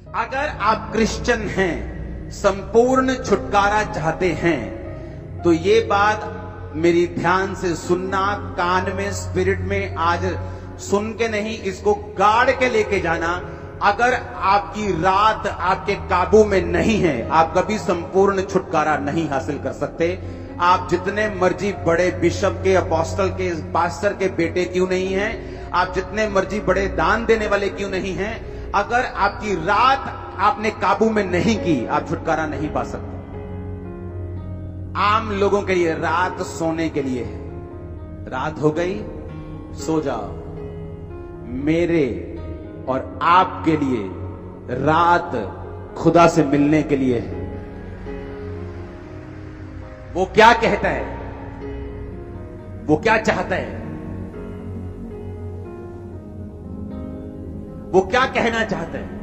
अगर आप क्रिश्चियन हैं, संपूर्ण छुटकारा चाहते हैं, तो ये बात मेरी ध्यान से सुनना, कान में, स्पिरिट में आज सुन के नहीं, इसको गाड़ के लेके जाना। अगर आपकी रात आपके काबू में नहीं है, आप कभी संपूर्ण छुटकारा नहीं हासिल कर सकते। आप जितने मर्जी बड़े बिशप के, अपोस्टल के, पास्टर के बेटे क्यों नहीं हैं, आप जितने मर्जी बड़े दान देने वाले क्यों नहीं हैं, अगर आपकी रात आपने काबू में नहीं की, आप छुटकारा नहीं पा सकते। आम लोगों के लिए रात सोने के लिए है। रात हो गई, सो जाओ। मेरे और आपके लिए रात खुदा से मिलने के लिए है। वो क्या कहता है, वो क्या चाहता है, वो क्या कहना चाहता है।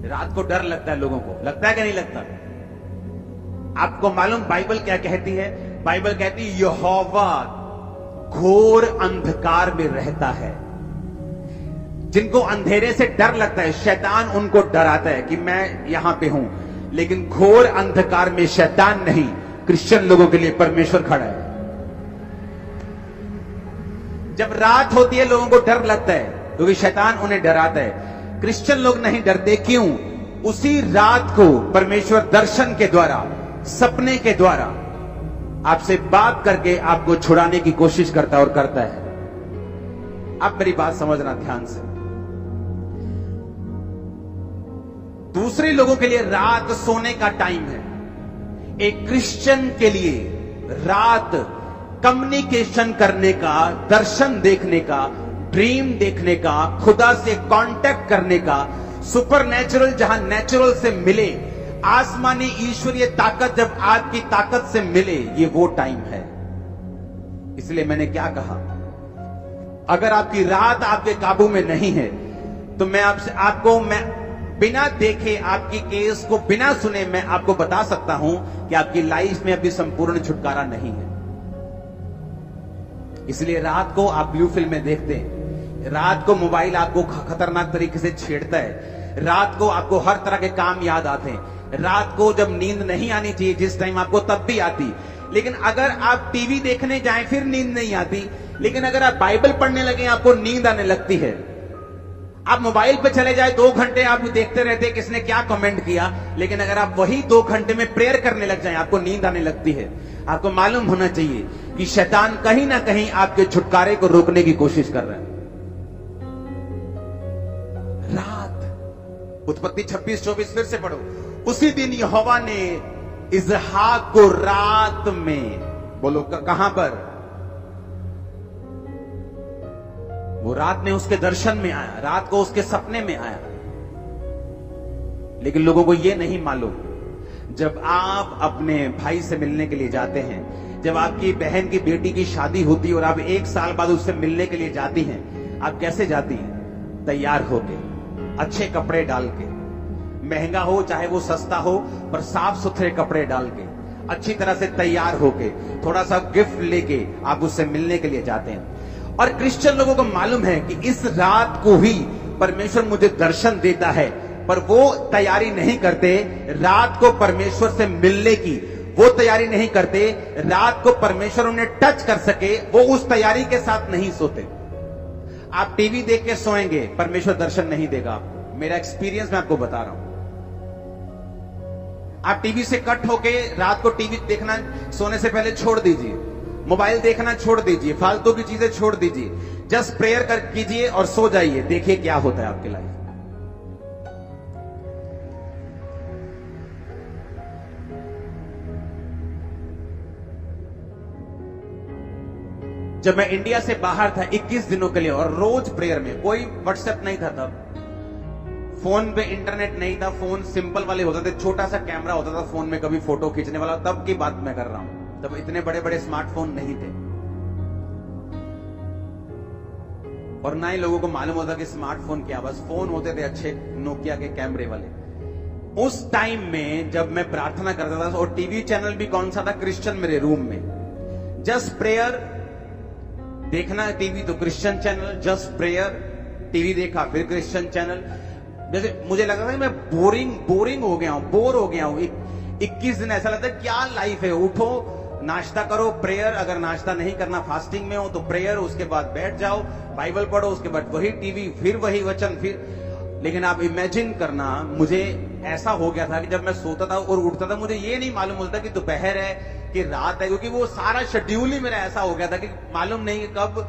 रात को डर लगता है लोगों को, लगता है कि नहीं लगता? आपको मालूम बाइबल क्या कहती है? बाइबल कहती है यहोवा घोर अंधकार में रहता है। जिनको अंधेरे से डर लगता है, शैतान उनको डराता है कि मैं यहां पे हूं, लेकिन घोर अंधकार में शैतान नहीं, क्रिश्चियन लोगों के लिए परमेश्वर खड़ा है। जब रात होती है लोगों को डर लगता है क्योंकि शैतान उन्हें डराता है। क्रिश्चियन लोग नहीं डरते, क्यों? उसी रात को परमेश्वर दर्शन के द्वारा, सपने के द्वारा आपसे बात करके आपको छुड़ाने की कोशिश करता और करता है। अब मेरी बात समझना ध्यान से। दूसरे लोगों के लिए रात सोने का टाइम है। एक क्रिश्चियन के लिए रात कम्युनिकेशन करने का, दर्शन देखने का, ड्रीम देखने का, खुदा से कांटेक्ट करने का, सुपरनेचुरल जहां नेचुरल से मिले, आसमानी ईश्वरीय ताकत जब आपकी ताकत से मिले, ये वो टाइम है। इसलिए मैंने क्या कहा, अगर आपकी रात आपके काबू में नहीं है तो मैं आपको बिना देखे, आपकी केस को बिना सुने मैं आपको बता सकता हूं कि आपकी लाइफ में अभी संपूर्ण छुटकारा नहीं है। इसलिए रात को आप ब्लू फिल्में देखते हैं, रात को मोबाइल आपको खतरनाक तरीके से छेड़ता है, रात को आपको हर तरह के काम याद आते हैं, रात को जब नींद नहीं आनी चाहिए जिस टाइम आपको, तब भी आती। लेकिन अगर आप टीवी देखने जाएं फिर नींद नहीं आती, लेकिन अगर आप बाइबल पढ़ने लगे आपको नींद आने लगती है। आप मोबाइल पे चले जाए, 2 घंटे आप देखते रहते किसने क्या कमेंट किया, लेकिन अगर आप वही 2 घंटे में प्रेयर करने लग जाएं आपको नींद आने लगती है। आपको मालूम होना चाहिए कि शैतान कहीं ना कहीं आपके छुटकारे को रोकने की कोशिश कर रहा है। रात, उत्पत्ति 26-24 फिर से पढ़ो। उसी दिन यहोवा ने इसहाक को रात में, बोलो कहां पर? वो रात में उसके दर्शन में आया, रात को उसके सपने में आया। लेकिन लोगों को यह नहीं मालूम, जब आप अपने भाई से मिलने के लिए जाते हैं, जब आपकी बहन की बेटी की शादी होती है और आप 1 साल बाद उससे मिलने के लिए जाती हैं, आप कैसे जाती हैं? तैयार होके, अच्छे कपड़े डाल के, महंगा हो चाहे वो सस्ता हो, पर साफ सुथरे कपड़े डाल के, अच्छी तरह से तैयार होके, थोड़ा सा गिफ्ट लेके आप उससे मिलने के लिए जाते हैं। और क्रिश्चियन लोगों को मालूम है कि इस रात को ही परमेश्वर मुझे दर्शन देता है, पर वो तैयारी नहीं करते रात को परमेश्वर से मिलने की, वो तैयारी नहीं करते रात को परमेश्वर उन्हें टच कर सके, वो उस तैयारी के साथ नहीं सोते। आप टीवी देख के सोएंगे, परमेश्वर दर्शन नहीं देगा आपको। मेरा एक्सपीरियंस मैं आपको बता रहा हूं। आप टीवी से कट होके रात को टीवी देखना सोने से पहले छोड़ दीजिए, मोबाइल देखना छोड़ दीजिए, फालतू की चीजें छोड़ दीजिए, जस्ट प्रेयर कर कीजिए और सो जाइए। देखिए क्या होता है आपकी लाइफ। जब मैं इंडिया से बाहर था 21 दिनों के लिए, और रोज प्रेयर में, कोई व्हाट्सएप नहीं था तब, फोन पे इंटरनेट नहीं था, फोन सिंपल वाले होते थे, छोटा सा कैमरा होता था फोन में, कभी फोटो खींचने वाला, तब की बात मैं कर रहा हूं। तब इतने बड़े बड़े स्मार्टफोन नहीं थे और ना ही लोगों को मालूम होता कि स्मार्टफोन क्या, बस फोन होते थे अच्छे नोकिया के कैमरे वाले। उस टाइम में जब मैं प्रार्थना करता था, और टीवी चैनल भी कौन सा था? क्रिश्चियन मेरे रूम में। जस्ट प्रेयर देखना टीवी तो Christian channel, just prayer TV देखा, फिर क्रिश्चियन चैनल। जैसे मुझे लग रहा था कि मैं बोरिंग हो गया हूं, बोर हो गया हूं। 21 दिन ऐसा लगता है क्या लाइफ है। उठो, नाश्ता करो, प्रेयर, अगर नाश्ता नहीं करना फास्टिंग में हो तो प्रेयर, उसके बाद बैठ जाओ, बाइबल पढ़ो, उसके बाद वही टीवी, फिर वही वचन, फिर। लेकिन आप इमेजिन करना, मुझे ऐसा हो गया था कि जब मैं सोता था और उठता था, मुझे ये नहीं मालूम होता कि दोपहर है कि रात है, क्योंकि वो सारा शेड्यूल ही मेरा ऐसा हो गया था कि मालूम नहीं कब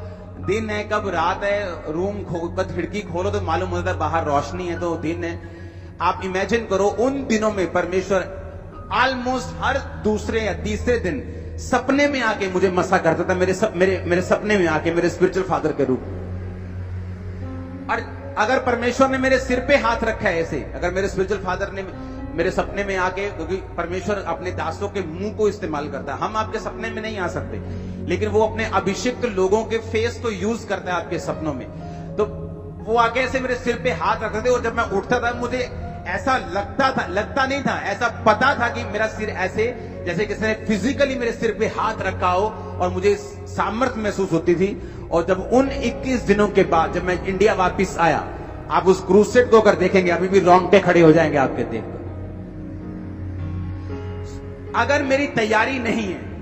दिन है कब रात है। रूम खिड़की खोलो तो मालूम होता है बाहर रोशनी है तो दिन है। आप इमेजिन करो, उन दिनों में परमेश्वर ऑलमोस्ट हर दूसरे या तीसरे दिन सपने में आके मुझे मसा करता था, मेरे सपने में आके, मेरे स्पिरिचुअल फादर के रूप। और अगर परमेश्वर ने मेरे सिर पे हाथ रखा है ऐसे, अगर मेरे स्पिरिचुअल फादर ने मेरे सपने में आके, क्योंकि परमेश्वर अपने दासों के मुंह को इस्तेमाल करता है, हम आपके सपने में नहीं आ सकते, लेकिन वो अपने अभिषिक्त लोगों के फेस को यूज करता है आपके सपनों में। तो वो आके ऐसे मेरे सिर पे हाथ रखते थे, और जब मैं उठता था मुझे ऐसा लगता नहीं था, ऐसा पता था कि मेरा सिर ऐसे, जैसे किसी ने फिजिकली मेरे सिर पे हाथ रखा हो, और मुझे सामर्थ्य महसूस होती थी। और जब उन 21 दिनों के बाद जब मैं इंडिया वापस आया, आप उस क्रूसेड को अगर देखेंगे अभी भी रोंगटे खड़े हो जाएंगे आपके देखकर। अगर मेरी तैयारी नहीं है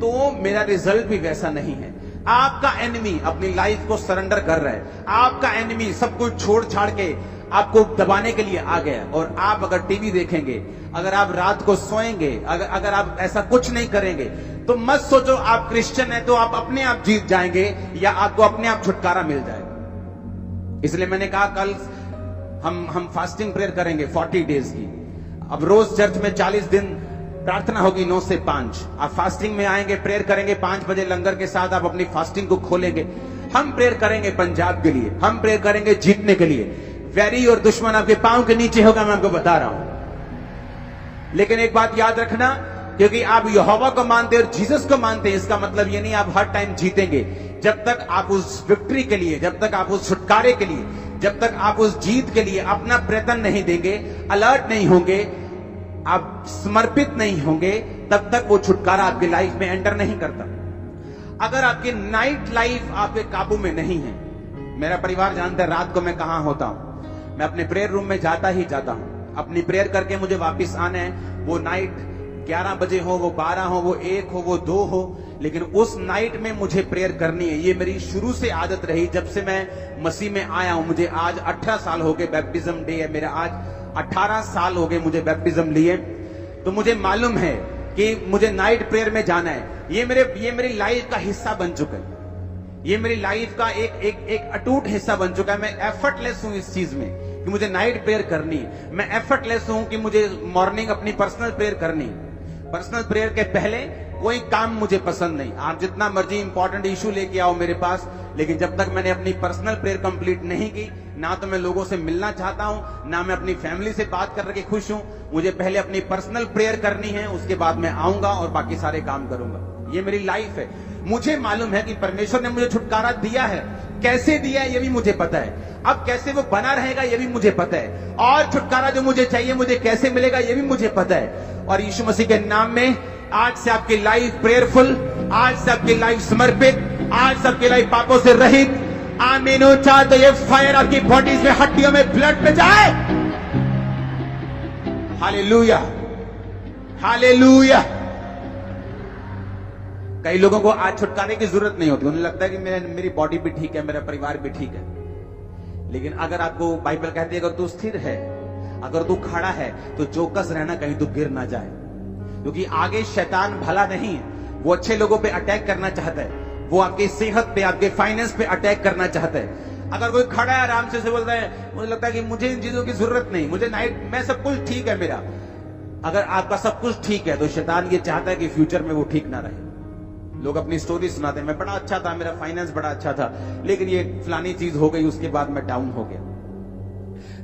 तो मेरा रिजल्ट भी वैसा नहीं है। आपका एनिमी अपनी लाइफ को सरेंडर कर रहा है, आपका एनिमी सब कुछ छोड़ छाड़ के आपको दबाने के लिए आ गया। और आप अगर टीवी देखेंगे, अगर आप रात को सोएंगे, अगर आप ऐसा कुछ नहीं करेंगे, तो मत सोचो आप क्रिश्चियन है तो आप अपने आप जीत जाएंगे या आपको अपने आप छुटकारा मिल जाएगा। इसलिए मैंने कहा कल हम फास्टिंग प्रेयर करेंगे 40 डेज की। अब रोज चर्च में 40 दिन प्रार्थना होगी 9 से 5। आप फास्टिंग में आएंगे, प्रेयर करेंगे, 5 बजे लंगर के साथ आप अपनी फास्टिंग को खोलेंगे। हम प्रेयर करेंगे पंजाब के लिए, हम प्रेयर करेंगे जीतने के लिए। वैरी और दुश्मन आपके पांव के नीचे होगा, मैं आपको बता रहा हूं। लेकिन एक बात याद रखना, क्योंकि आप यहोवा को मानते और जीसस को मानते हैं, इसका मतलब ये नहीं आप हर टाइम जीतेंगे। जब तक आप उस विक्ट्री के लिए, जब तक आप उस छुटकारे के लिए, जब तक आप उस जीत के लिए अपना प्रयत्न नहीं देंगे, अलर्ट नहीं होंगे, आप समर्पित नहीं होंगे, तब तक वो छुटकारा आपकी लाइफ में एंटर नहीं करता। अगर आपकी नाइट लाइफ आपके काबू में नहीं है, मेरा परिवार जानता है रात को मैं कहां होता हूं, मैं अपने प्रेयर रूम में जाता ही जाता हूं। अपनी प्रेयर करके मुझे वापस आना है, वो नाइट 11 बजे हो, वो 12 हो, वो 1 हो, वो 2 हो, लेकिन उस नाइट में मुझे प्रेयर करनी है। ये मेरी शुरू से आदत रही, जब से मैं मसीह में आया हूं। मुझे आज 18 साल हो गए, बैप्टिज्म डे है मेरा आज, 18 साल हो गए मुझे बैप्टिज्म लिए। तो मुझे मालूम है कि मुझे नाइट प्रेयर में जाना है। ये मेरी लाइफ का हिस्सा बन चुका है, ये मेरी लाइफ का एक अटूट हिस्सा बन चुका है। मैं एफर्टलेस हूं इस चीज में कि मुझे नाइट प्रेयर करनी है। मैं एफर्टलेस हूं कि मुझे मॉर्निंग अपनी पर्सनल प्रेयर करनी है। पर्सनल प्रेयर के पहले कोई काम मुझे पसंद नहीं। आप जितना मर्जी इंपॉर्टेंट इशू लेके आओ मेरे पास, लेकिन जब तक मैंने अपनी पर्सनल प्रेयर कंप्लीट नहीं की, ना तो मैं लोगों से मिलना चाहता हूं, ना मैं अपनी फैमिली से बात करके खुश हूं। मुझे पहले अपनी पर्सनल प्रेयर करनी है, उसके बाद मैं आऊंगा और बाकी सारे काम करूंगा। ये मेरी लाइफ है। मुझे मालूम है कि परमेश्वर ने मुझे छुटकारा दिया है, कैसे दिया है ये भी मुझे पता है, अब कैसे वो बना रहेगा ये भी मुझे पता है, और छुटकारा जो मुझे चाहिए मुझे कैसे मिलेगा ये भी मुझे पता है। और यीशु मसीह के नाम में आज से आपकी लाइफ प्रेयरफुल, आज से आपकी लाइफ समर्पित, आज से आपकी लाइफ पापों से रहित। आमीन। ऊंचा तो ये फायर आपकी बॉडीज में, हड्डियों में, ब्लड में जाए। Hallelujah, hallelujah. कई लोगों को आज छुटकारे की जरूरत नहीं होती, उन्हें लगता है कि मेरी बॉडी भी ठीक है, मेरा परिवार भी ठीक है। लेकिन अगर आपको बाइबल कहती है अगर तू स्थिर है, अगर तू खड़ा है, तो चौकस रहना कहीं तू गिर ना जाए, क्योंकि आगे शैतान भला नहीं है। वो अच्छे लोगों पे अटैक करना चाहता है, वो आपकी सेहत पे, आपके फाइनेंस पे अटैक करना चाहता है। अगर कोई खड़ा है आराम से बोलता है, मुझे लगता है कि मुझे इन चीजों की जरूरत नहीं, मुझे नाइट में सब कुछ ठीक है मेरा। अगर आपका सब कुछ ठीक है तो शैतान ये चाहता है कि फ्यूचर में वो ठीक ना रहे। लोग अपनी स्टोरी सुनाते हैं, मैं बड़ा अच्छा था, मेरा फाइनेंस बड़ा अच्छा था, लेकिन ये फलानी चीज हो गई, उसके बाद मैं डाउन हो गया।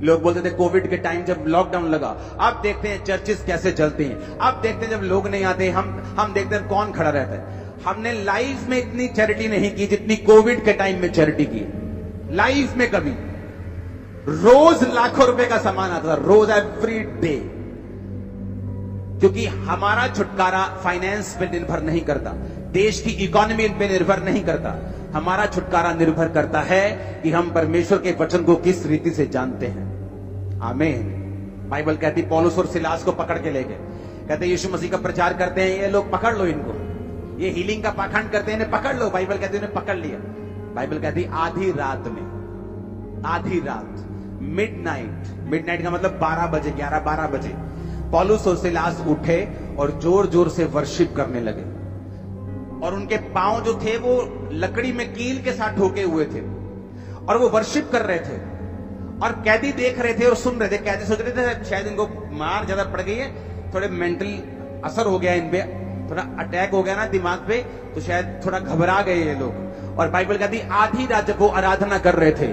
लोग बोलते थे कोविड के टाइम जब लॉकडाउन लगा, अब देखते हैं चर्चेस कैसे चलती हैं, अब देखते हैं जब लोग नहीं आते, हम देखते हैं कौन खड़ा रहता है। हमने लाइफ में इतनी चैरिटी नहीं की जितनी कोविड के टाइम में चैरिटी की। लाइफ में कभी रोज लाखों रुपए का सामान आता था, रोज, एवरी डे। क्योंकि हमारा छुटकारा फाइनेंस पे निर्भर नहीं करता, देश की इकोनॉमी पे निर्भर नहीं करता। हमारा छुटकारा निर्भर करता है कि हम परमेश्वर के वचन को किस रीति से जानते हैं। आमीन। बाइबल कहती पौलुस और सिलास को पकड़ के ले गए, कहते यीशु मसीह का प्रचार करते हैं ये लोग, पकड़ लो इनको, ये हीलिंग का पाखंड करते हैं इन्हें पकड़ लो। बाइबल कहती उन्हें पकड़ लिया। बाइबल कहती आधी रात में, आधी रात, मिडनाइट, मिडनाइट का मतलब 12 बजे, 11-12 बजे पौलुस और सिलास उठे और जोर जोर से वर्शिप करने लगे, और उनके पांव जो थे वो लकड़ी में कील के साथ ठोके हुए थे, और वो वर्शिप कर रहे थे, और कैदी देख रहे थे और सुन रहे थे। कैदी सोच रहे थे शायद इनको मार ज्यादा पड़ गई है, थोड़े मेंटल असर हो गया इन पे, थोड़ा अटैक हो गया ना दिमाग पे, तो शायद थोड़ा घबरा गए ये लोग। और बाइबल कहती आधी रात जब वो आराधना कर रहे थे,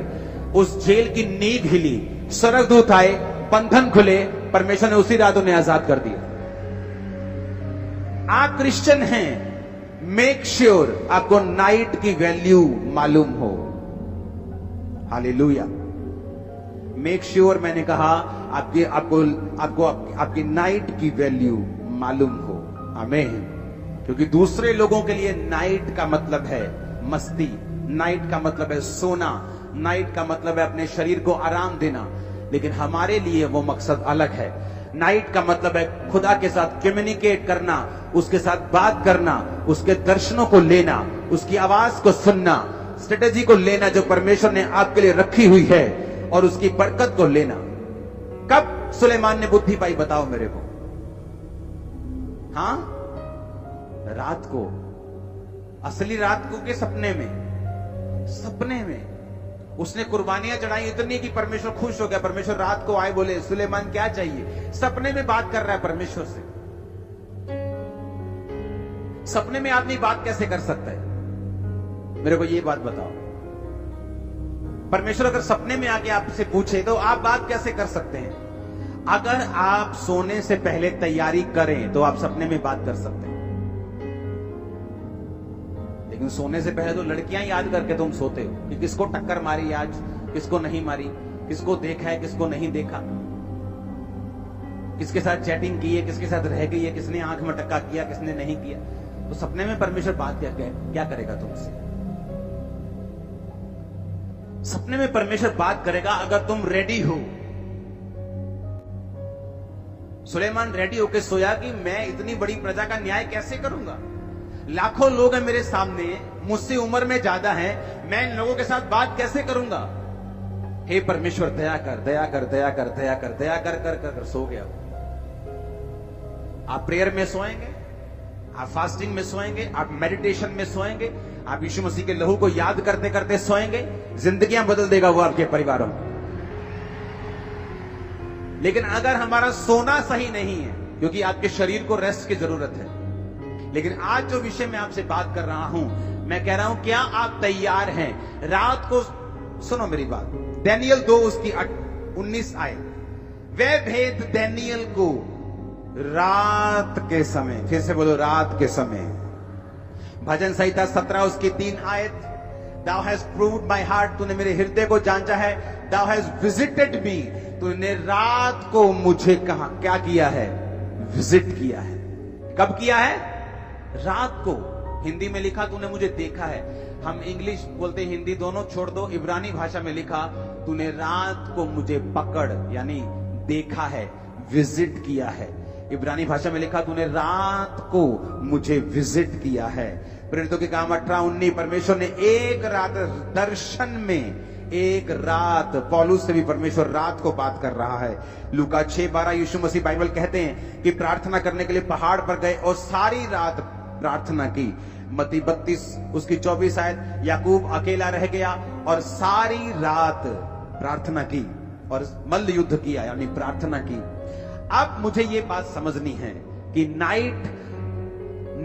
उस जेल की नींव हिली, स्वर्गदूत आए, बंधन खुले, परमेश्वर ने उसी रात उन्हें आजाद कर दिया। आप क्रिश्चियन हैं, मेक श्योर आपको नाइट की वैल्यू मालूम हो। हालेलुया। मेक श्योर मैंने कहा आपकी नाइट की वैल्यू मालूम हो। आमीन। क्योंकि दूसरे लोगों के लिए नाइट का मतलब है मस्ती, नाइट का मतलब है सोना, नाइट का मतलब है अपने शरीर को आराम देना, लेकिन हमारे लिए वो मकसद अलग है। नाइट का मतलब है खुदा के साथ कम्युनिकेट करना, उसके साथ बात करना, उसके दर्शनों को लेना, उसकी आवाज को सुनना, स्ट्रेटेजी को लेना जो परमेश्वर ने आपके लिए रखी हुई है, और उसकी बरकत को लेना। कब सुलेमान ने बुद्धि पाई बताओ मेरे को? हाँ, रात को, असली रात को के सपने में, सपने में उसने कुर्बानियां चढ़ाई इतनी कि परमेश्वर खुश हो गया। परमेश्वर रात को आए, बोले सुलेमान क्या चाहिए? सपने में बात कर रहा है परमेश्वर से। सपने में आदमी बात कैसे कर सकता है? मेरे को ये बात बताओ। परमेश्वर अगर सपने में आके आपसे पूछे तो आप बात कैसे कर सकते हैं? अगर आप सोने से पहले तैयारी करें तो आप सपने में बात कर सकते हैं, लेकिन सोने से पहले तो लड़कियां याद करके तुम सोते हो कि किसको टक्कर मारी आज, किसको नहीं मारी, किसको देखा है, किसको नहीं देखा, किसके साथ चैटिंग की है, किसके साथ रह गई है, किसने आंख में टक्का किया, किसने नहीं किया। तो सपने में परमेश्वर बात क्या करेगा तुमसे? सपने में परमेश्वर बात करेगा अगर तुम रेडी हो। सुलेमान रेडी होकर सोया कि मैं इतनी बड़ी प्रजा का न्याय कैसे करूंगा, लाखों लोग हैं मेरे सामने, मुझसे उम्र में ज्यादा हैं, मैं इन लोगों के साथ बात कैसे करूंगा? हे परमेश्वर दया कर, दया कर, दया कर, दया कर, दया कर कर कर, कर सो गया। आप प्रेयर में सोएंगे, आप फास्टिंग में सोएंगे, आप मेडिटेशन में सोएंगे, आप यीशु मसीह के लहू को याद करते करते सोएंगे, जिंदगियां बदल देगा वो आपके परिवारों में। लेकिन अगर हमारा सोना सही नहीं है, क्योंकि आपके शरीर को रेस्ट की जरूरत है, लेकिन आज जो विषय मैं आपसे बात कर रहा हूं, मैं कह रहा हूं क्या आप तैयार हैं? रात को सुनो मेरी बात, दानियल 2 उसकी 19 आए, वे भेद दानियल को रात के समय, फिर से बोलो रात के समय। भजन संहिता 17 उसकी 3 आयत, Thou hast proved my heart, तूने मेरे हृदय को जांचा है, Thou hast visited me, तूने रात को मुझे कहा क्या किया है? विजिट किया है। कब किया है? रात को। हिंदी में लिखा तूने मुझे देखा है, हम इंग्लिश बोलते हिंदी दोनों छोड़ दो, इब्रानी भाषा में लिखा तूने रात को मुझे पकड़, यानी देखा है, विजिट किया है। इब्रानी भाषा में लिखा तूने रात को मुझे विजिट किया है। प्रेरितों के काम 18-19, परमेश्वर ने एक रात दर्शन में, एक रात, पौलुस से भी परमेश्वर रात को बात कर रहा है। लूका 6:12 यीशु मसीह बाइबल कहते हैं कि प्रार्थना करने के लिए पहाड़ पर गए और सारी रात प्रार्थना की। मत्ती 32 उसकी 24 आयत, याकूब अकेला रह गया और सारी रात प्रार्थना की और मल्ल युद्ध किया, यानी प्रार्थना की। अब मुझे ये बात समझनी है कि नाइट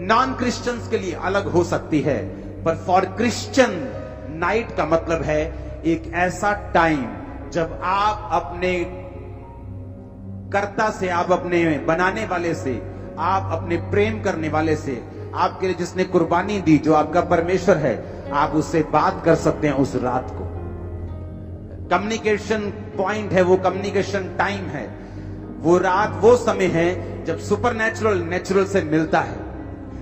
नॉन क्रिश्चियंस के लिए अलग हो सकती है, पर फॉर क्रिश्चियन नाइट का मतलब है एक ऐसा टाइम जब आप अपने कर्ता से, आप अपने बनाने वाले से, आप अपने प्रेम करने वाले से, आपके लिए जिसने कुर्बानी दी, जो आपका परमेश्वर है, आप उससे बात कर सकते हैं उस रात को। कम्युनिकेशन पॉइंट है वो, कम्युनिकेशन टाइम है वो। रात वो समय है जब सुपरनैचुरल नेचुरल से मिलता है,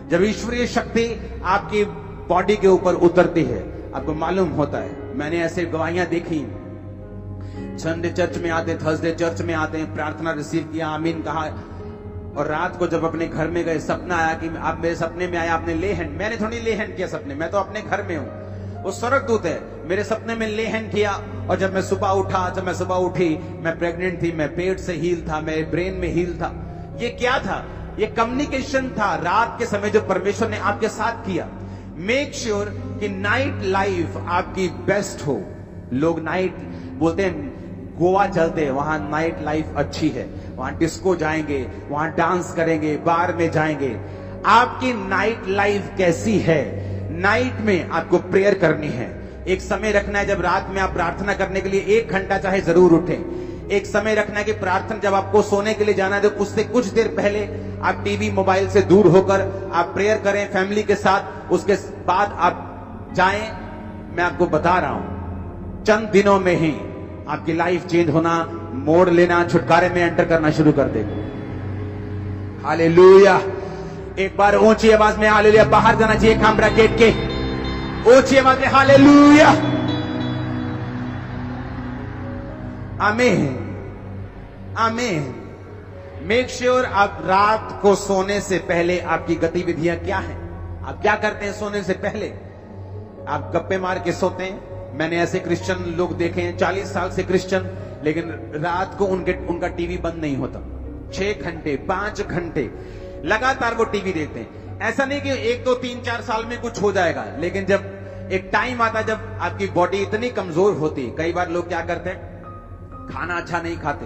जब ईश्वरीय शक्ति आपकी बॉडी के ऊपर उतरती है। आपको मालूम होता है, मैंने ऐसे गवाहियां देखी संडे चर्च में आते, थर्सडे चर्च में आते हैं, प्रार्थना रिसीव किया, आमीन कहा, और रात को जब अपने घर में गए सपना आया कि आप मेरे सपने में आया, आपने ले हैंड, मैंने थोड़ी ले हैंड किया सपने, मैं तो अपने घर में हूं, वो स्वर्गदूत है, मेरे सपने में ले हैंड किया। और जब मैं सुबह उठा, जब मैं सुबह उठी, मैं प्रेग्नेंट थी, मैं पेट से हील था, मेरे ब्रेन में हील था। ये क्या था? ये कम्युनिकेशन था रात के समय जो परमेश्वर ने आपके साथ किया। मेक श्योर कि नाइट लाइफ आपकी बेस्ट हो। लोग नाइट बोलते हैं, गोवा चलते हैं, वहां नाइट लाइफ अच्छी है, वहां डिस्को जाएंगे, वहां डांस करेंगे, बार में जाएंगे। आपकी नाइट लाइफ कैसी है? नाइट में आपको प्रेयर करनी है। एक समय रखना है जब रात में आप प्रार्थना करने के लिए 1 घंटा चाहे जरूर उठें। एक समय रखना है कि प्रार्थना जब आपको सोने के लिए जाना है तो उससे कुछ देर पहले आप टीवी मोबाइल से दूर होकर आप प्रेयर करें फैमिली के साथ। उसके बाद आप जाएं। मैं आपको बता रहा हूं, चंद दिनों में ही आपकी लाइफ चेंज होना, मोड़ लेना, छुटकारे में एंटर करना शुरू कर देगा। हालेलुया। एक बार ऊंची आवाज में हालेलुया बाहर जाना चाहिए कैमरा गेट के, ऊंची आवाज में हालेलुया। आमीन, आमीन। मेक श्योर आप रात को सोने से पहले आपकी गतिविधियां क्या हैं? आप क्या करते हैं सोने से पहले? आप गप्पे मार के सोते हैं? मैंने ऐसे क्रिश्चियन लोग देखे हैं 40 साल से क्रिश्चियन, लेकिन रात को उनका टीवी बंद नहीं होता। 6 घंटे 5 घंटे लगातार वो टीवी देखते हैं। ऐसा नहीं कि 1 2 3 4 साल में कुछ हो जाएगा, लेकिन जब एक टाइम आता जब आपकी बॉडी इतनी कमजोर होती। कई बार लोग क्या करते हैं, खाना अच्छा नहीं खाते,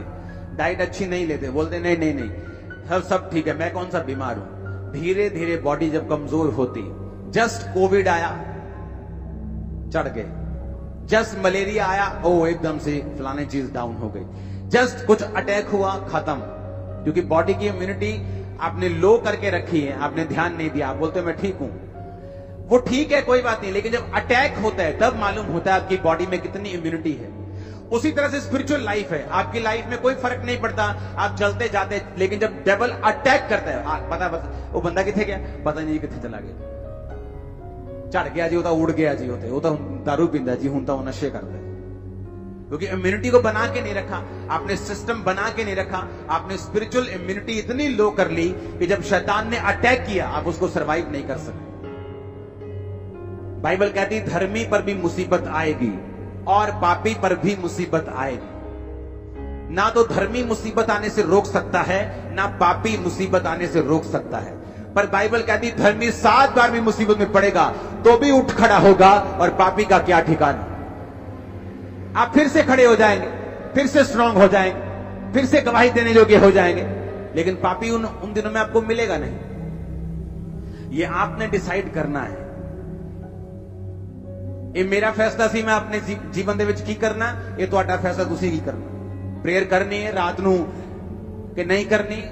डाइट अच्छी नहीं लेते, बोलते नहीं नहीं नहीं सब ठीक है, मैं कौन सा बीमार हूं। धीरे धीरे बॉडी जब कमजोर होती, जस्ट कोविड आया चढ़ गए, जस्ट मलेरिया आया ओ एकदम से फलाने चीज डाउन हो गई, जस्ट कुछ अटैक हुआ खत्म। क्योंकि बॉडी की इम्यूनिटी आपने लो करके रखी है, आपने ध्यान नहीं दिया। आप बोलते हो मैं ठीक हूं, वो ठीक है कोई बात नहीं, लेकिन जब अटैक होता है तब मालूम होता है आपकी बॉडी में कितनी इम्यूनिटी है। उसी तरह से स्पिरिचुअल लाइफ है। आपकी लाइफ में कोई फर्क नहीं पड़ता, आप चलते जाते, लेकिन जब डेविल अटैक करता है, पता वो बंदा किथे गया पता नहीं किथे चला गया, चढ़ गया जी, वो तो उड़ गया जी, वो तो दारू पींदा जी, हूं तो नशे करता है। क्योंकि इम्यूनिटी को बना के नहीं रखा, आपने सिस्टम बना के नहीं रखा, आपने स्पिरिचुअल इम्यूनिटी इतनी लो कर ली कि जब शैतान ने अटैक किया आप उसको सर्वाइव नहीं कर सकते। बाइबल कहती धर्मी पर भी मुसीबत आएगी और पापी पर भी मुसीबत आएगी। ना तो धर्मी मुसीबत आने से रोक सकता है, ना पापी मुसीबत आने से रोक सकता है। पर बाइबल कहती धर्मी 7 बार भी मुसीबत में पड़ेगा तो भी उठ खड़ा होगा, और पापी का क्या ठिकाना। आप फिर से खड़े हो जाएंगे, फिर से स्ट्रांग हो जाएंगे, फिर से गवाही देने योग्य हो जाएंगे, लेकिन पापी उन दिनों में आपको मिलेगा नहीं। ये आपने डिसाइड करना है। ये मेरा फैसला सी मैं अपने जीवन दे विच की करना, ये तुहाडा फैसला तुसी की करना। प्रेयर करनी है रात नू कि नहीं करनी,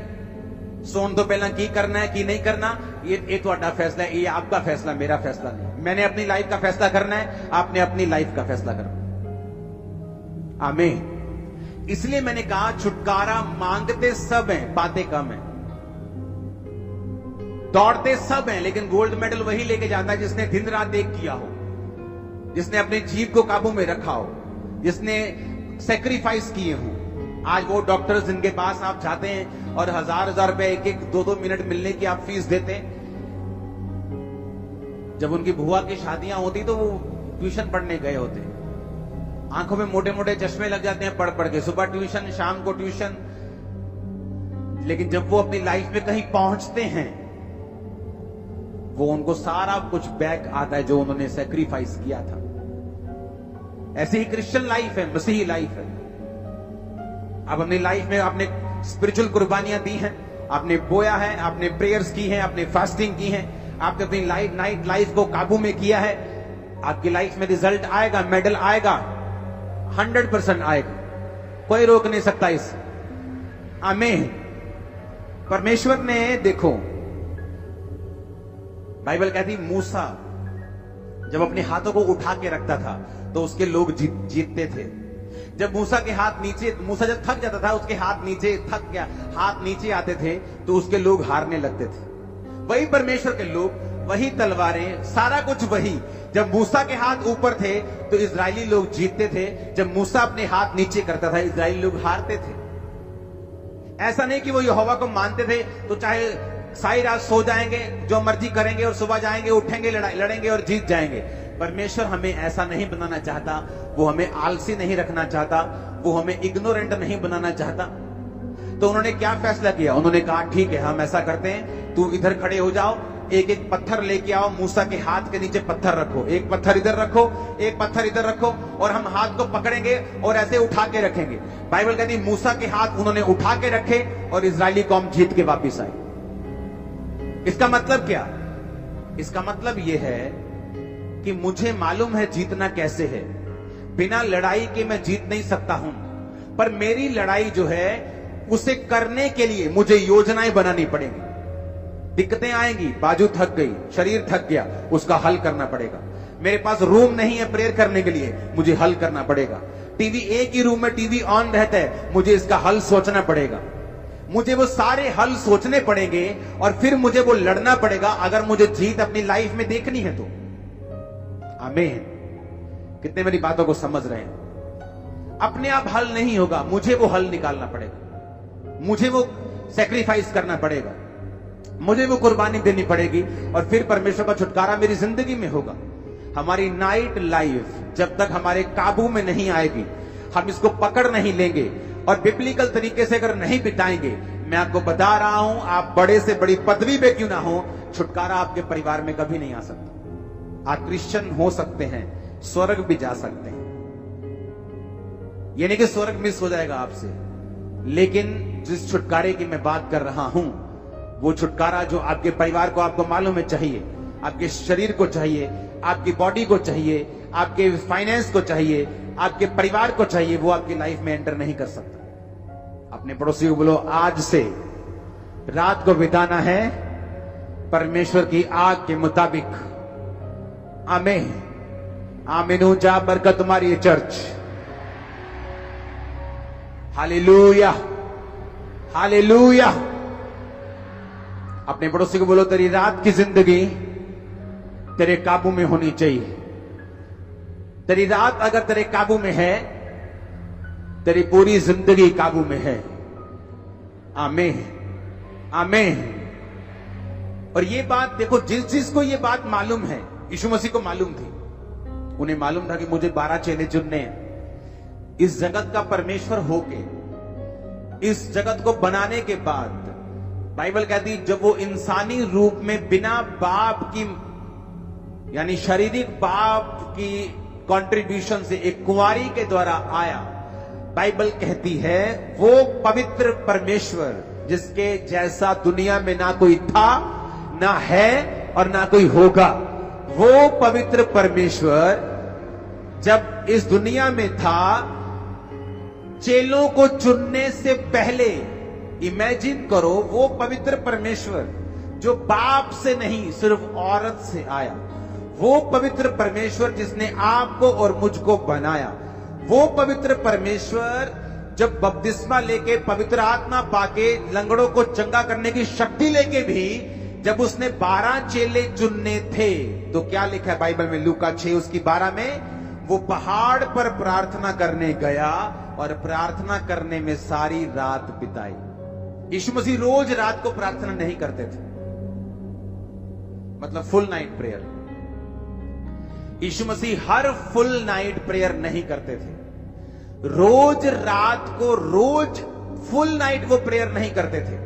सोने तो पहला की करना है कि नहीं करना, ये तुहाडा फैसला है, ये आपका फैसला, मेरा फैसला नहीं। मैंने अपनी लाइफ का फैसला करना है, आपने अपनी लाइफ का फैसला करना। आमीन। इसलिए मैंने कहा छुटकारा मांगते सब हैं, पाते कम हैं। दौड़ते सब हैं, लेकिन गोल्ड मेडल वही लेके जाता है जिसने दिन रात एक किया हो, जिसने अपने जीव को काबू में रखा हो, जिसने सेक्रीफाइस किए हो। आज वो डॉक्टर्स जिनके पास आप जाते हैं और हजार रुपए 1-1 2-2 मिनट मिलने की आप फीस देते हैं, जब उनकी बुआ की शादियां होती तो वो ट्यूशन पढ़ने गए होते, आंखों में मोटे मोटे चश्मे लग जाते हैं पढ़ पढ़ के, सुबह ट्यूशन शाम को ट्यूशन। लेकिन जब वो अपनी लाइफ में कहीं पहुंचते हैं, वो उनको सारा कुछ बैक आता है जो उन्होंने सैक्रिफाइस किया था। ऐसी ही क्रिश्चियन लाइफ है, मसीही लाइफ है। आप अपनी लाइफ में आपने स्पिरिचुअल कुर्बानियां दी हैं, आपने बोया है, आपने प्रेयर्स की हैं, आपने फास्टिंग की है, आपने अपनी नाइट लाइफ को काबू में किया है। आपकी लाइफ में रिजल्ट आएगा, मेडल आएगा, 100% आएगा, कोई रोक नहीं सकता इस। आमीन। परमेश्वर ने देखो, बाइबल कहती मूसा जब अपने हाथों को उठा के रखता था तो उसके लोग जीतते थे। जब मूसा के हाथ नीचे, मूसा जब थक जाता था, उसके हाथ नीचे हाथ नीचे आते थे तो उसके लोग हारने लगते थे। वही परमेश्वर के लोग वही तलवारें, सारा कुछ वही। जब मूसा के हाथ ऊपर थे तो इजरायली लोग जीतते थे, जब मूसा अपने हाथ नीचे करता था इजरायली लोग हारते थे। ऐसा नहीं कि वो यहोवा को मानते थे तो चाहे सारी रात सो जाएंगे, जो मर्जी करेंगे, और सुबह जाएंगे, उठेंगे, लड़ेंगे और जीत जाएंगे। परमेश्वर हमें ऐसा नहीं बनाना चाहता। वो हमें आलसी नहीं रखना चाहता, वो हमें इग्नोरेंट नहीं बनाना चाहता। तो उन्होंने क्या फैसला किया? उन्होंने कहा ठीक है, हम ऐसा करते हैं, तू इधर खड़े हो जाओ, एक एक पत्थर लेके आओ, मूसा के हाथ के नीचे पत्थर रखो, एक पत्थर इधर रखो, एक पत्थर इधर रखो, और हम हाथ को पकड़ेंगे और ऐसे उठा के रखेंगे। बाइबल कहती है मूसा के हाथ उन्होंने उठा के रखे और इजरायली कौम जीत के वापिस आई। इसका मतलब क्या? इसका मतलब यह है कि मुझे मालूम है जीतना कैसे है। बिना लड़ाई के मैं जीत नहीं सकता हूं, पर मेरी लड़ाई जो है उसे करने के लिए मुझे योजनाएं बनानी पड़ेंगी। दिक्कतें आएंगी, बाजू थक गई, शरीर थक गया, उसका हल करना पड़ेगा। मेरे पास रूम नहीं है प्रेयर करने के लिए, मुझे हल करना पड़ेगा। टीवी, एक ही रूम में टीवी ऑन रहता है, मुझे इसका हल सोचना पड़ेगा। मुझे वो सारे हल सोचने पड़ेंगे और फिर मुझे वो लड़ना पड़ेगा, अगर मुझे जीत अपनी लाइफ में देखनी है तो। आमीन। कितने मेरी बातों को समझ रहे हैं? अपने आप हल नहीं होगा, मुझे वो हल निकालना पड़ेगा, मुझे वो सैक्रिफाइस करना पड़ेगा, मुझे वो कुर्बानी देनी पड़ेगी, और फिर परमेश्वर का छुटकारा मेरी जिंदगी में होगा। हमारी नाइट लाइफ जब तक हमारे काबू में नहीं आएगी, हम इसको पकड़ नहीं लेंगे और बिब्लिकल तरीके से अगर नहीं बिताएंगे, मैं आपको बता रहा हूं, आप बड़े से बड़ी पदवी पे क्यों ना हो, छुटकारा आपके परिवार में कभी नहीं आ सकता। आप क्रिश्चियन हो सकते हैं, स्वर्ग भी जा सकते हैं, ये नहीं कि स्वर्ग मिस हो जाएगा आपसे, लेकिन जिस छुटकारे की मैं बात कर रहा हूं, वो छुटकारा जो आपके परिवार को, आपको मालूम है, चाहिए, आपके शरीर को चाहिए, आपकी बॉडी को चाहिए, आपके फाइनेंस को चाहिए, आपके परिवार को चाहिए, वो आपकी लाइफ में एंटर नहीं कर सकता। अपने पड़ोसी को बोलो, आज से रात को बिताना है परमेश्वर की आग के मुताबिक। आमीन। आमीन। जा बरकत तुम्हारी है चर्च। Hallelujah, hallelujah. अपने पड़ोसी को बोलो, तेरी रात की जिंदगी तेरे काबू में होनी चाहिए। तेरी रात अगर तेरे काबू में है, तेरी पूरी जिंदगी काबू में है। आमीन, आमीन। और ये बात देखो, जिसको ये बात मालूम है, यीशु मसीह को मालूम थी, उन्हें मालूम था कि मुझे 12 चेले चुनने हैं। इस जगत का परमेश्वर होके, इस जगत को बनाने के बाद, बाइबल कहती जब वो इंसानी रूप में बिना बाप की, यानी शारीरिक बाप की कंट्रीब्यूशन से एक कुंवारी के द्वारा आया, बाइबल कहती है वो पवित्र परमेश्वर जिसके जैसा दुनिया में ना कोई था, ना है और ना कोई होगा, वो पवित्र परमेश्वर जब इस दुनिया में था, चेलों को चुनने से पहले, इमेजिन करो, वो पवित्र परमेश्वर जो बाप से नहीं सिर्फ औरत से आया, वो पवित्र परमेश्वर जिसने आपको और मुझको बनाया, वो पवित्र परमेश्वर जब बपतिस्मा लेके, पवित्र आत्मा पाके, लंगड़ों को चंगा करने की शक्ति लेके भी जब उसने 12 चेले चुनने थे, तो क्या लिखा है बाइबल में, लूका 6 उसकी 12 में, वो पहाड़ पर प्रार्थना करने गया और प्रार्थना करने में सारी रात बिताई। यीशु मसीह रोज रात को प्रार्थना नहीं करते थे, मतलब फुल नाइट प्रेयर। यीशु मसीह हर फुल नाइट प्रेयर नहीं करते थे, रोज रात को, रोज फुल नाइट वो प्रेयर नहीं करते थे।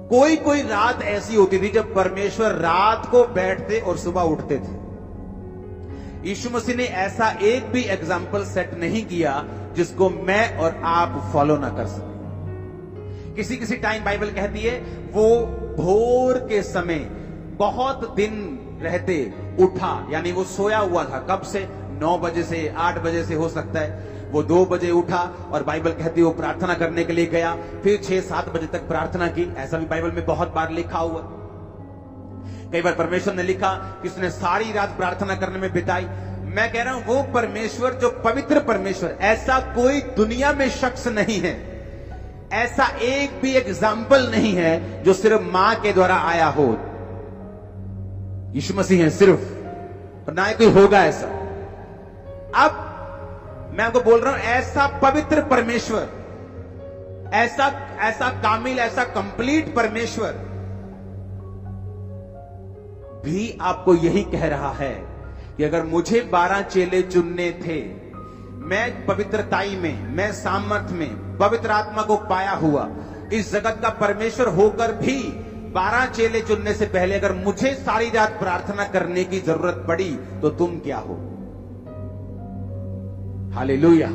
कोई कोई रात ऐसी होती थी जब परमेश्वर रात को बैठते और सुबह उठते थे। यीशु मसीह ने ऐसा एक भी एग्जाम्पल सेट नहीं किया जिसको मैं और आप फॉलो ना कर सके। किसी किसी टाइम बाइबल कहती है वो भोर के समय बहुत दिन रहते उठा, यानी वो सोया हुआ था, कब से, 9 बजे से, 8 बजे से हो सकता है, वो 2 बजे उठा और बाइबल कहती है वो प्रार्थना करने के लिए गया, फिर 6-7 बजे तक प्रार्थना की। ऐसा भी बाइबल में बहुत बार लिखा हुआ। कई बार परमेश्वर ने लिखा कि उसने सारी रात प्रार्थना करने में बिताई। मैं कह रहा हूं वो परमेश्वर जो पवित्र परमेश्वर, ऐसा कोई दुनिया में शख्स नहीं है, ऐसा एक भी एग्जाम्पल नहीं है जो सिर्फ मां के द्वारा आया हो। यीशु मसीह हैं सिर्फ, और ना ही कोई होगा ऐसा। अब मैं आपको बोल रहा हूं, ऐसा पवित्र परमेश्वर, ऐसा कामिल, ऐसा कंप्लीट परमेश्वर भी आपको यही कह रहा है कि अगर मुझे 12 चेले चुनने थे, मैं पवित्रताई में, मैं सामर्थ में, पवित्र आत्मा को पाया हुआ इस जगत का परमेश्वर होकर भी 12 चेले चुनने से पहले अगर मुझे सारी रात प्रार्थना करने की जरूरत पड़ी, तो तुम क्या हो? हालेलुया।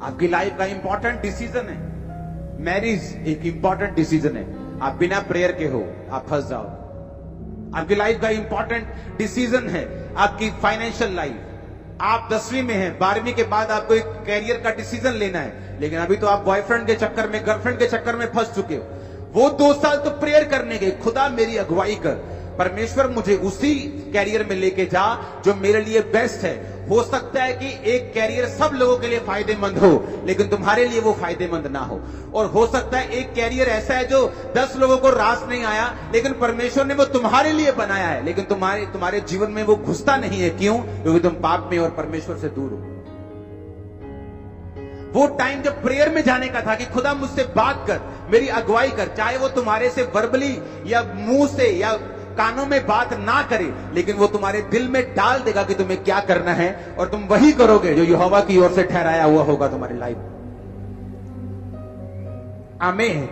आपकी लाइफ का इंपॉर्टेंट डिसीजन है। मैरिज एक इंपॉर्टेंट डिसीजन है। आप बिना प्रेयर के हो, आप फंस जाओ। आपकी लाइफ का इंपॉर्टेंट डिसीजन है आपकी फाइनेंशियल लाइफ। आप 10वीं में हैं, 12वीं के बाद आपको एक कैरियर का डिसीजन लेना है, लेकिन अभी तो आप बॉयफ्रेंड के चक्कर में, गर्लफ्रेंड के चक्कर में फंस चुके हो। वो 2 साल तो प्रेयर करने गए, खुदा मेरी अगुवाई कर, परमेश्वर मुझे उसी कैरियर में लेके जा जो मेरे लिए बेस्ट है। हो सकता है कि एक कैरियर सब लोगों के लिए फायदेमंद हो, लेकिन तुम्हारे लिए वो फायदेमंद ना हो। और हो सकता है एक कैरियर ऐसा है जो 10 लोगों को रास नहीं आया, लेकिन परमेश्वर ने वो तुम्हारे लिए बनाया है, लेकिन तुम्हारे जीवन में वो घुसता नहीं है। क्यों? क्योंकि तुम पाप में और परमेश्वर से दूर हो। वो टाइम जब प्रेयर में जाने का था कि खुदा मुझसे बात कर, मेरी अगुवाई कर, चाहे वो तुम्हारे से वर्बली या मुंह से या कानों में बात ना करे, लेकिन वो तुम्हारे दिल में डाल देगा कि तुम्हें क्या करना है, और तुम वही करोगे जो यहोवा की ओर से ठहराया हुआ होगा तुम्हारी लाइफ। आमीन।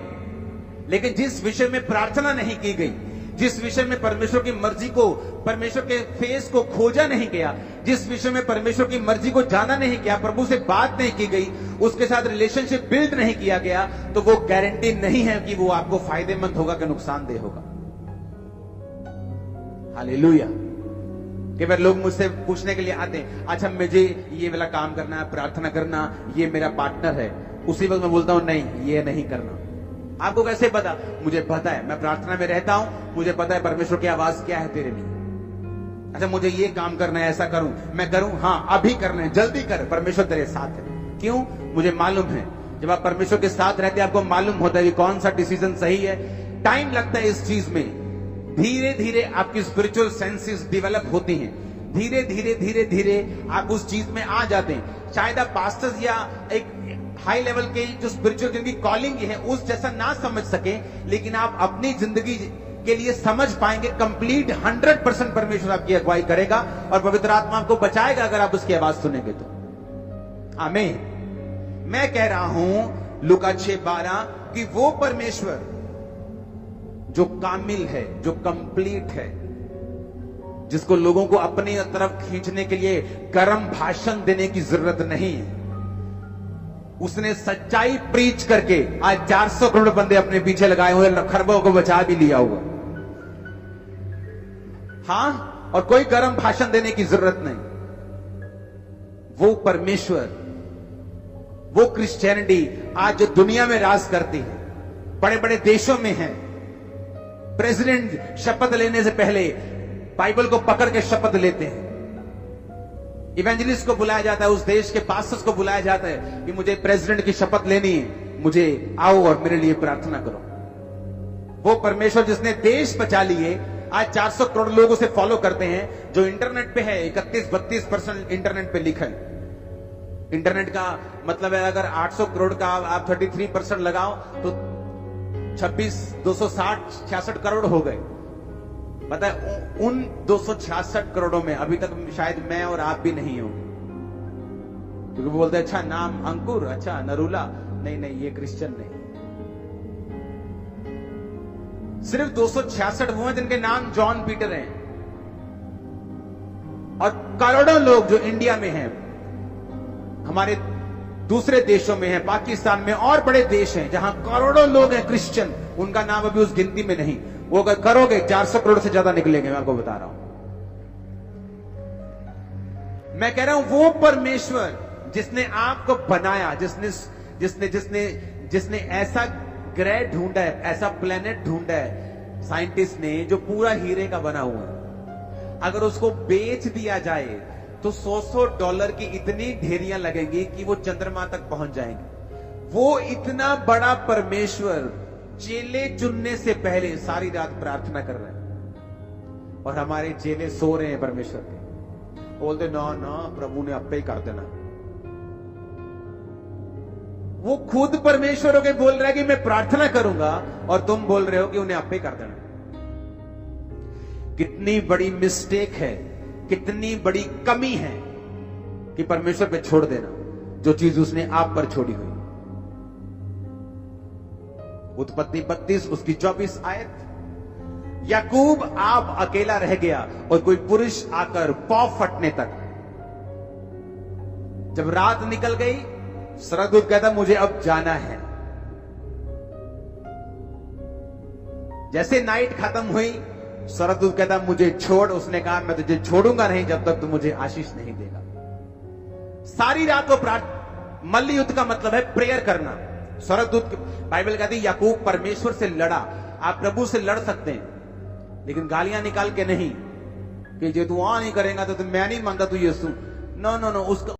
लेकिन जिस विषय में प्रार्थना नहीं की गई, जिस विषय में परमेश्वर की मर्जी को, परमेश्वर के फेस को खोजा नहीं गया, जिस विषय में परमेश्वर की मर्जी को जाना नहीं किया, प्रभु से बात नहीं की गई, उसके साथ रिलेशनशिप बिल्ड नहीं किया गया, तो वो गारंटी नहीं है कि वो आपको फायदेमंद होगा कि नुकसानदेह होगा। हालेलुया। कई बार लोग मुझसे पूछने के लिए आते हैं, अच्छा मुझे ये वाला काम करना है, प्रार्थना करना, ये मेरा पार्टनर है। उसी वक्त मैं बोलता हूं नहीं, ये नहीं करना। आपको कैसे पता? मुझे पता है, मैं प्रार्थना में रहता हूं, मुझे पता है परमेश्वर की आवाज क्या है तेरे लिए। अच्छा मुझे ये काम करना है, ऐसा करूं, मैं करूं, हाँ अभी करना है, जल्दी कर, परमेश्वर तेरे साथ है। क्यों? मुझे मालूम है, जब आप परमेश्वर के साथ रहते हैं आपको मालूम होता है कि कौन सा डिसीजन सही है। टाइम लगता है इस चीज में, धीरे धीरे आपकी स्पिरिचुअल सेंसेस डेवलप होती हैं, धीरे धीरे धीरे धीरे आप उस चीज में आ जाते हैं। शायद आप पास्टर्स या एक हाई लेवल के जो स्पिरिचुअल जिनकी कॉलिंग है उस जैसा ना समझ सके, लेकिन आप अपनी जिंदगी के लिए समझ पाएंगे। कंप्लीट 100% परमेश्वर आपकी अगुवाई करेगा और पवित्र आत्मा आपको बचाएगा अगर आप उसकी आवाज सुनेंगे तो। आमीन। मैं कह रहा हूं लूका 6:12 कि वो परमेश्वर जो कामिल है, जो कंप्लीट है, जिसको लोगों को अपनी तरफ खींचने के लिए गर्म भाषण देने की जरूरत नहीं है, उसने सच्चाई प्रीच करके आज 400 करोड़ बंदे अपने पीछे लगाए हुए, खरबों को बचा भी लिया हुआ। हां, और कोई गर्म भाषण देने की जरूरत नहीं। वो परमेश्वर, वो क्रिश्चियनिटी आज जो दुनिया में राज करती है, बड़े बड़े देशों में है। प्रेसिडेंट शपथ लेने से पहले बाइबल को पकड़ के शपथ लेते हैं। इवेंजलिस्ट को बुलाया जाता है, उस देश के पास्टर्स को बुलाया जाता है कि मुझे प्रेसिडेंट की शपथ लेनी है, मुझे आओ और मेरे लिए प्रार्थना करो। वो परमेश्वर जिसने देश बचा लिए, आज 400 करोड़ लोग उसे फॉलो करते हैं। जो इंटरनेट पे है, 31-32% इंटरनेट पे लिखा है। इंटरनेट का मतलब है अगर 800 करोड़ का आप 33% लगाओ तो 266 करोड़ हो गए। पता है उन 266 करोड़ों में अभी तक शायद मैं और आप भी नहीं होंगे, क्योंकि वो बोलते हैं अच्छा नाम अंकुर, अच्छा नरूला, नहीं नहीं ये क्रिश्चियन नहीं। सिर्फ 266 वो हैं जिनके नाम जॉन पीटर हैं, और करोड़ों लोग जो इंडिया में हैं, हमारे दूसरे देशों में हैं, पाकिस्तान में और बड़े देश हैं जहां करोड़ों लोग हैं क्रिश्चियन, उनका नाम अभी उस गिनती में नहीं। वो अगर करोगे 400 करोड़ से ज्यादा निकलेंगे, मैं आपको बता रहा हूं। मैं कह रहा हूं वो परमेश्वर जिसने आपको बनाया, जिसने ऐसा ग्रह ढूंढा है, ऐसा प्लेनेट ढूंढा है साइंटिस्ट ने जो पूरा हीरे का बना हुआ है, अगर उसको बेच दिया जाए तो $100 की इतनी ढेरियां लगेंगी कि वो चंद्रमा तक पहुंच जाएंगे। वो इतना बड़ा परमेश्वर चेले चुनने से पहले सारी रात प्रार्थना कर रहे हैं। और हमारे चेले सो रहे हैं परमेश्वर के। बोलते ना ना प्रभु ने अपे ही कर देना। वो खुद परमेश्वर के बोल रहा है कि मैं प्रार्थना करूंगा और तुम बोल रहे हो कि उन्हें अपे कर देना। कितनी बड़ी मिस्टेक है, कितनी बड़ी कमी है कि परमेश्वर पे छोड़ देना जो चीज उसने आप पर छोड़ी हुई। उत्पत्ति 32 उसकी 24 आयत। याकूब आप अकेला रह गया और कोई पुरुष आकर पौ फटने तक। जब रात निकल गई, स्वर्गदूत कहता मुझे अब जाना है। जैसे नाइट खत्म हुई, स्वर्गदूत कहता मुझे छोड़। उसने कहा मैं तुझे छोड़ूंगा नहीं जब तक तू मुझे आशीष नहीं देगा। सारी रात को मल्ल युद्ध का मतलब है प्रेयर करना। स्वर्गदूत बाइबल कहती याकूब परमेश्वर से लड़ा। आप प्रभु से लड़ सकते हैं लेकिन गालियां निकाल के नहीं कि जो तू आ नहीं करेगा तो मैं नहीं मानता तू यीशु। नो नो नो, उसका